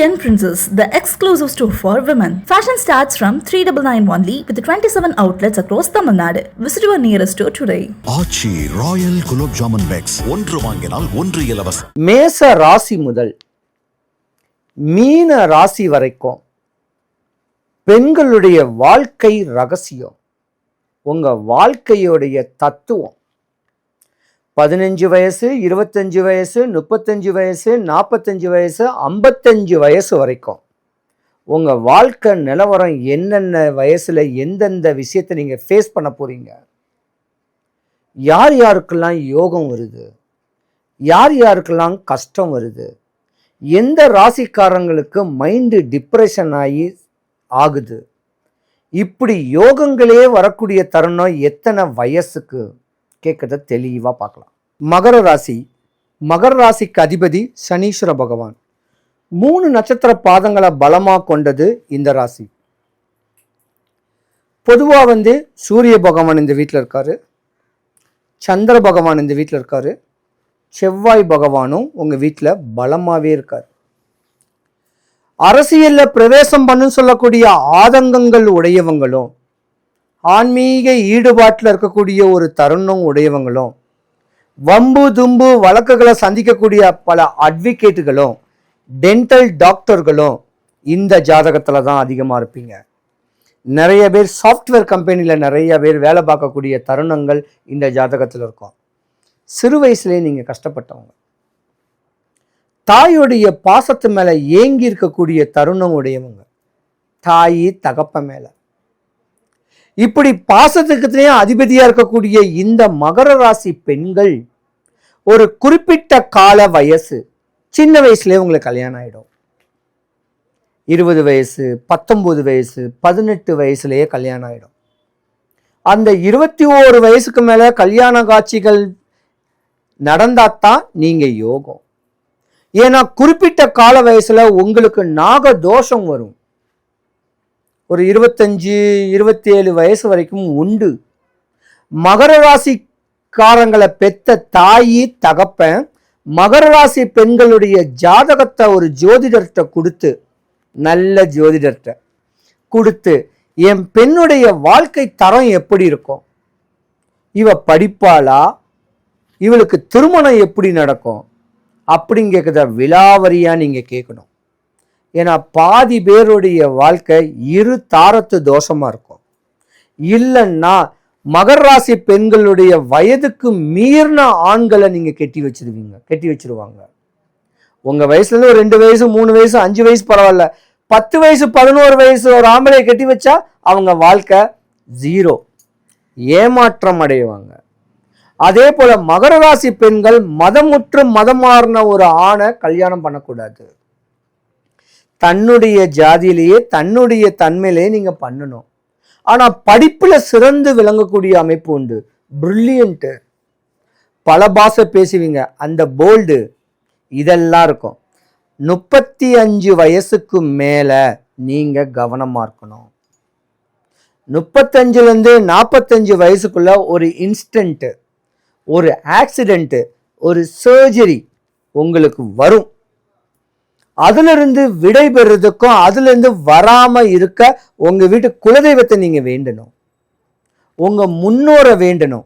Yen Princess, the exclusive store for women. Fashion starts from 399 only with 27 outlets across Tamil Nadu. Visit your nearest store today. Aachi royal gulab jamun packs ஒன்று வாங்கினால் ஒன்று இலவசம். மேச ராசி முதல் மீன ராசி வரைக்கும் பெண்களுடைய வாழ்க்கை ரகசியம், உங்க வாழ்க்கையுடைய தத்துவம் 15 வயசு, 25 வயசு, 35 வயசு, 45 வயசு, 55 வயசு வரைக்கும் உங்க வாழ்க்கை நிலவரம் என்னென்ன வயசுல எந்தெந்த விஷயத்தை நீங்க ஃபேஸ் பண்ண போறீங்க, யார் யாருக்கெல்லாம் யோகம் வருது, யார் யாருக்கெல்லாம் கஷ்டம் வருது, எந்த ராசிக்காரங்களுக்கு மைண்டு டிப்ரெஷன் ஆகுது, இப்படி யோகங்களே வரக்கூடிய தருணம் எத்தனை வயசுக்கு கேட்கறத தெளிவாக பார்க்கலாம். மகர ராசிக்கு அதிபதி சனீஸ்வர பகவான். 3 நட்சத்திர பாதங்களை பலமாக கொண்டது இந்த ராசி. பொதுவாக சூரிய பகவான் இந்த வீட்டில் இருக்காரு, சந்திர பகவான் இந்த வீட்டில் இருக்காரு, செவ்வாய் பகவானும் உங்கள் வீட்டில் பலமாகவே இருக்கார். அரசியலில் பிரவேசம் பண்ணுன்னு சொல்லக்கூடிய ஆதங்கங்கள் உடையவங்களும், ஆன்மீக ஈடுபாட்டில் இருக்கக்கூடிய ஒரு தருணம் உடையவங்களும், வம்பு தும்பு வழக்குகளை சந்திக்கக்கூடிய பல அட்வொகேட்டுகளும், டென்டல் டாக்டர்களும் இந்த ஜாதகத்தில் தான் அதிகமாக இருப்பீங்க. நிறைய பேர் சாஃப்ட்வேர் கம்பெனியில் நிறைய பேர் வேலை பார்க்கக்கூடிய தருணங்கள் இந்த ஜாதகத்தில் இருக்கும். சிறு வயசுலேயே நீங்கள் கஷ்டப்பட்டவங்க, தாயுடைய பாசத்து மேலே ஏங்கி இருக்கக்கூடிய தருணம் உடையவங்க, தாய் தகப்ப மேலே, இப்படி பாசத்துக்கு அதிபதியா இருக்கக்கூடிய இந்த மகர ராசி பெண்கள் ஒரு குறிப்பிட்ட கால வயசு, சின்ன வயசுலேயே உங்களுக்கு கல்யாணம் ஆயிடும். 20 வயசு, 19 வயசு, 18 வயசுலேயே கல்யாணம் ஆயிடும். அந்த 21 வயசுக்கு மேல கல்யாண காட்சிகள் நடந்தாத்தான் நீங்க யோகம். ஏன்னா குறிப்பிட்ட கால வயசுல உங்களுக்கு நாக தோஷம் வரும். ஒரு 25, 27 வயசு வரைக்கும் உண்டு. மகர ராசிக்காரங்களை பெத்த தாயி தகப்பன் மகர ராசி பெண்களுடைய ஜாதகத்தை ஒரு ஜோதிடர்கிட்ட கொடுத்து, நல்ல ஜோதிடர்கிட்ட கொடுத்து, என் பெண்ணுடைய வாழ்க்கை தரம் எப்படி இருக்கும், இவ படிப்பாளா, இவளுக்கு திருமணம் எப்படி நடக்கும் அப்படிங்கிறத விலாவரியா நீங்க கேட்கணும். ஏன்னா பாதி பேருடைய வாழ்க்கை 2 தாரத்து தோஷமா இருக்கும். இல்லைன்னா மகர ராசி பெண்களுடைய வயதுக்கு மீறின ஆண்களை நீங்க கட்டி வச்சிருவாங்க. உங்க வயசுல இருந்து ஒரு 2 வயசு, 3 வயசு, 5 வயசு பரவாயில்ல, 10 வயசு, 11 வயசு ஒரு ஆம்பளையை கட்டி வச்சா அவங்க வாழ்க்கை 0, ஏமாற்றம் அடைவாங்க. அதே போல மகர ராசி பெண்கள் மதமுற்று மதம் மாறின ஒரு ஆணை கல்யாணம் பண்ணக்கூடாது. தன்னுடைய ஜாதியிலேயே தன்னுடைய தன்மையிலேயே நீங்க பண்ணணும். ஆனா படிப்புல சிறந்து விளங்கக்கூடிய அமைப்பு உண்டு. பிரில்லியன்ட், பல பாஷை பேசுவீங்க, அந்த போல்டு, இதெல்லாம் இருக்கும். 35 வயசுக்கு மேல நீங்க கவனமா இருக்கணும். 35லேருந்து 45 வயசுக்குள்ள ஒரு இன்ஸ்டன்ட், ஒரு ஆக்சிடென்ட், ஒரு சர்ஜரி உங்களுக்கு வரும். அதிலிருந்து விடை பெறுறதுக்கும் அதிலிருந்து வராம இருக்க உங்க வீட்டு குலதெய்வத்தை நீங்க வேண்டணும், உங்க முன்னோரை வேண்டணும்,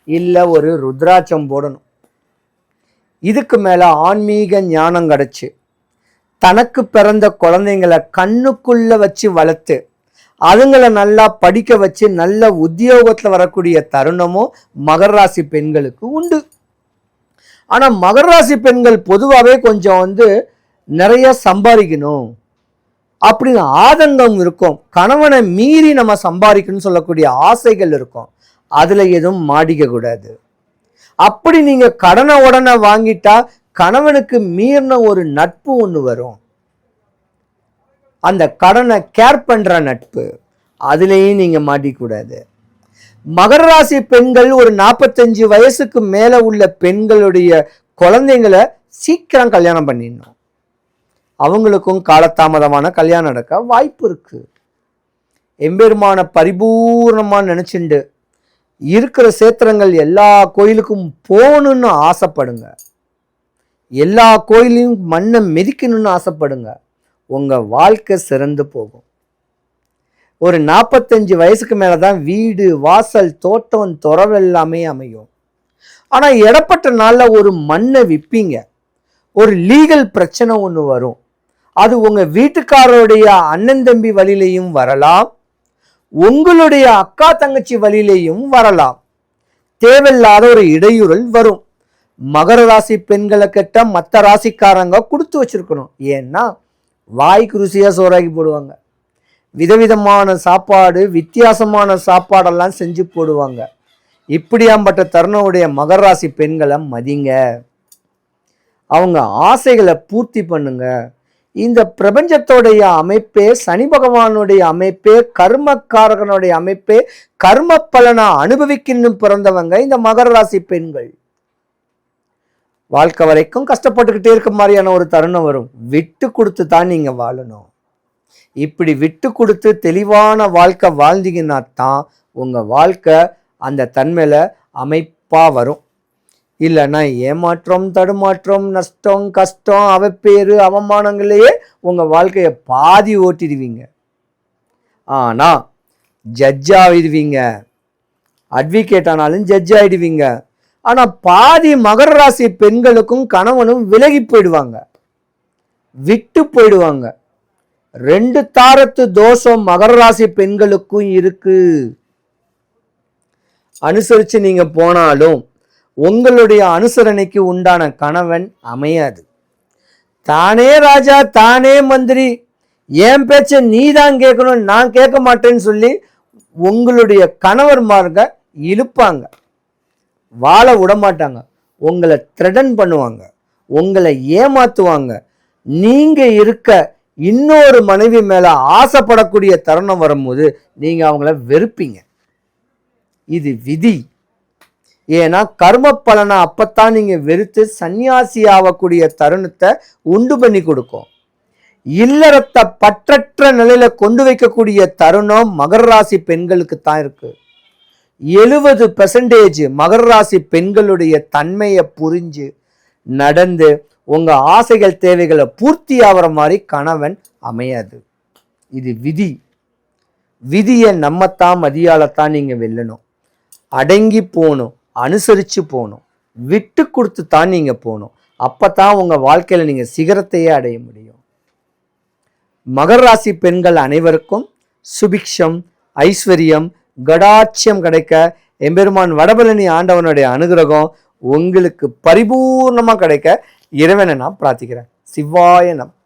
இல்ல ஒரு ருத்ராட்சம் போடணும். இதுக்கு மேல ஆன்மீக ஞானம் கிடைச்சு தனக்கு பிறந்த குழந்தைங்களை கண்ணுக்குள்ள வச்சு வளர்த்து அதுங்களை நல்லா படிக்க வச்சு நல்ல உத்தியோகத்துல வரக்கூடிய தருணமும் மகர ராசி பெண்களுக்கு உண்டு. ஆனா மகர ராசி பெண்கள் பொதுவாகவே கொஞ்சம் நிறைய சம்பாதிக்கணும் அப்படின்னு ஆதங்கம் இருக்கும். கணவனை மீறி நம்ம சம்பாதிக்கணும்னு சொல்லக்கூடிய ஆசைகள் இருக்கும். அதுல எதுவும் மாட்டிக்க கூடாது. அப்படி நீங்க கடனை உடனே வாங்கிட்டா கணவனுக்கு மீறின ஒரு நட்பு ஒன்று வரும். அந்த கடனை கேர் பண்ற நட்பு, அதுலேயும் நீங்க மாட்டிக்கூடாது. மகர ராசி பெண்கள் ஒரு 45 வயசுக்கு மேல உள்ள பெண்களுடைய குழந்தைங்களை சீக்கிரம் கல்யாணம் பண்ணிடணும். அவங்களுக்கும் காலதாமதமான கல்யாணம் நடக்க வாய்ப்பு இருக்கு. எம்பெருமான பரிபூர்ணமா நினைச்சுண்டு இருக்கிற சேத்திரங்கள் எல்லா கோயிலுக்கும் போகணும்னு ஆசைப்படுங்க. எல்லா கோயிலையும் மண்ணை மிதிக்கணும்னு ஆசைப்படுங்க. உங்கள் வாழ்க்கை சிறந்து போகும். ஒரு 45 வயசுக்கு மேலே தான் வீடு வாசல் தோட்டம் துறவு எல்லாமே அமையும். ஆனால் இடப்பட்ட நாளில் ஒரு மண்ணை விற்பீங்க, ஒரு லீகல் பிரச்சனை ஒன்று வரும். அது உங்கள் வீட்டுக்காரருடைய அண்ணன் தம்பி வழியிலையும் வரலாம், உங்களுடைய அக்கா தங்கச்சி வழியிலையும் வரலாம். தேவையில்லாத ஒரு இடையூறல் வரும். மகர ராசி பெண்களை கிட்ட மற்ற ராசிக்காரங்க கொடுத்து வச்சிருக்கணும். ஏன்னா வாய்க்கு ருசியாக சோறாக்கி போடுவாங்க, விதவிதமான சாப்பாடு வித்தியாசமான சாப்பாடெல்லாம் செஞ்சு போடுவாங்க. இப்படியாம்பட்ட தருணவுடைய மகர ராசி பெண்களை மதிங்க, அவங்க ஆசைகளை பூர்த்தி பண்ணுங்க. இந்த பிரபஞ்சத்தோடைய அமைப்பே, சனி பகவானுடைய அமைப்பே, கர்மக்காரகனுடைய அமைப்பே, கர்ம பலனை அனுபவிக்கணும் பிறந்தவங்க இந்த மகர ராசி பெண்கள். வாழ்க்கை வரைக்கும் கஷ்டப்பட்டுக்கிட்டே இருக்க மாதிரியான ஒரு தருணம் வரும். விட்டு கொடுத்து தான் நீங்க வாழணும். இப்படி விட்டு கொடுத்து தெளிவான வாழ்க்கை வாழ்ந்தீங்கன்னா தான் உங்க வாழ்க்கை அந்த தன்மையில அமைப்பா வரும். இல்லைன்னா ஏமாற்றம், தடுமாற்றம், நஷ்டம், கஷ்டம், அவப்பேறு, அவமானங்களையே உங்க வாழ்க்கையை பாதி ஓட்டிடுவீங்க. ஆனா ஜட்ஜ் ஆகிடுவீங்க, அட்வொகேட் ஆனாலும் ஜட்ஜ் ஆயிடுவீங்க. ஆனா பாதி மகர ராசி பெண்களுக்கும் கணவனும் விலகி போயிடுவாங்க, விட்டு போயிடுவாங்க. 2 தாரத்து தோஷம் மகர ராசி பெண்களுக்கும் இருக்கு. அனுசரிச்சு நீங்க போனாலும் உங்களுடைய அனுசரணைக்கு உண்டான கணவன் அமையாது. தானே ராஜா தானே மந்திரி, என் பேச்ச நீ தான் கேட்கணும், நான் கேட்க மாட்டேன்னு சொல்லி உங்களுடைய கணவர்மார்க இழுப்பாங்க, வாழ விட மாட்டாங்க. உங்களை த்ரெட்டன் பண்ணுவாங்க, உங்களை ஏமாத்துவாங்க. நீங்க இருக்க இன்னொரு மனைவி மேல ஆசைப்படக்கூடிய தருணம் வரும்போது நீங்க அவங்கள வெறுப்பீங்க. இது விதி. ஏன்னா கர்ம பலனை அப்பத்தான் நீங்க வெறுத்து சன்னியாசி ஆகக்கூடிய தருணத்தை உண்டு பண்ணி கொடுக்கும். இல்லறத்தை பற்றற்ற நிலையில கொண்டு வைக்கக்கூடிய தருணம் மகர ராசி பெண்களுக்கு தான் இருக்கு. 70% மகர ராசி பெண்களுடைய தன்மையை புரிஞ்சு நடந்து உங்க ஆசைகள் தேவைகளை பூர்த்தி ஆகிற மாதிரி கணவன் அமையாது. இது விதி. விதியை நம்மத்தான் மதியாலத்தான் நீங்க வெல்லணும். அடங்கி போகணும், அனுசரிச்சு போகணும், விட்டு கொடுத்து தான் நீங்க போகணும். அப்பதான் உங்க வாழ்க்கையில நீங்க சிகரத்தையே அடைய முடியும். மகர ராசி பெண்கள் அனைவருக்கும் சுபிக்ஷம், ஐஸ்வர்யம், கடாட்சியம் கிடைக்க எம்பெருமான் வடபழனி ஆண்டவனுடைய அனுகிரகம் உங்களுக்கு பரிபூர்ணமா கிடைக்க இறைவனை நான் பிரார்த்திக்கிறேன். சிவாய நமः.